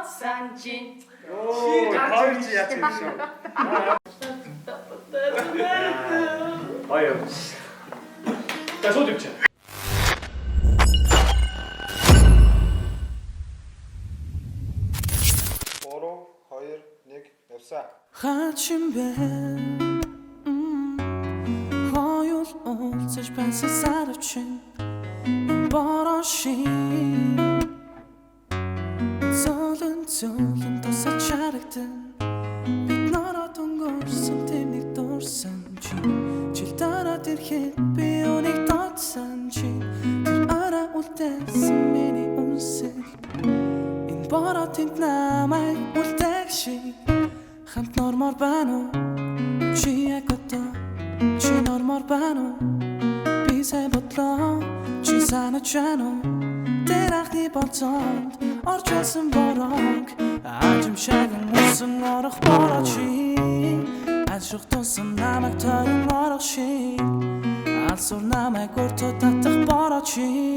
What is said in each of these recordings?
산진. 오, 가을지 야채 미션. 아유. 자, 소득자. Boroo, hayır, ник, явсаа. Хачимбэ хоёул уулзаж байсан сарвчин борошин золон тусаж харагдан бид нараа дөнгөрсөн тэмийг дурсан чи чил дараад ирэхэд би үнийг додсон чи тэр арай үлдээсэн миний үнсэл энэ боротын намайг үлдээх шиг хамт нормоор байна уу чи яг одоо чи нормоор байна уу би сая бодлоо чи санаж байна уу тэр анхны болцоонд орж байсан борог ажимшаг мөсөн орох бороо чи ашиг тусан намайг тойрон орох шиг алсуур намайг өртөө татах бороо чи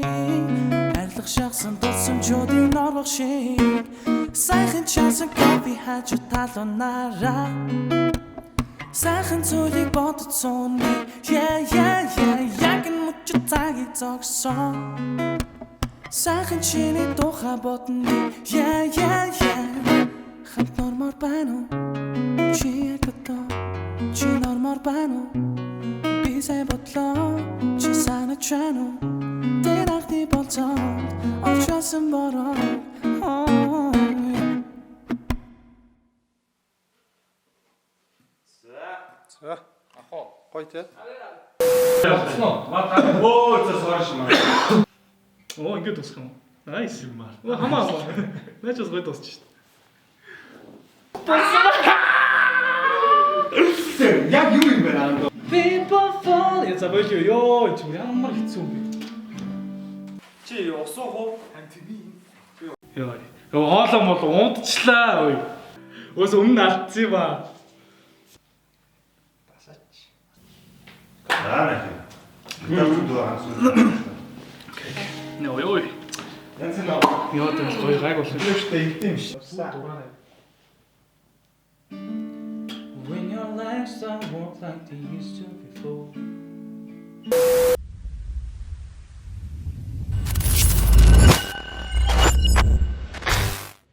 арилах шахсан тусамжуудын орлох шиг сайхан чансан кофе хажуу талуунаараа сайхан зүйлийг бодсон би яг нь мөчөд цагийг зогсон сайхан чиний тухай бодно би хамт нормоор байна уу чи яг одоо чи нормоор байна уу би сая бодлоо чи санаж байна уу тэр анхны болцоонд орж байсан бороо За, ахоо, гоё тий. Ясно. Мата. Оо, цааш маа. Оо, ингэ тусах юм. Найс юм аа. Хамаа. Наач бас гоё тусч шít. Яг юу юм бэ аа? People fall. За болио ёо, чи ямар хэцүү юм бэ? Чи усуух уу? Ёо. Ёо хоолоо мол унтчлаа ой. Өөс өмнө алдсан юм аа. Нөө ёо. Ёо тэр гоё гайг болсон. When your legs don't work like they used to before.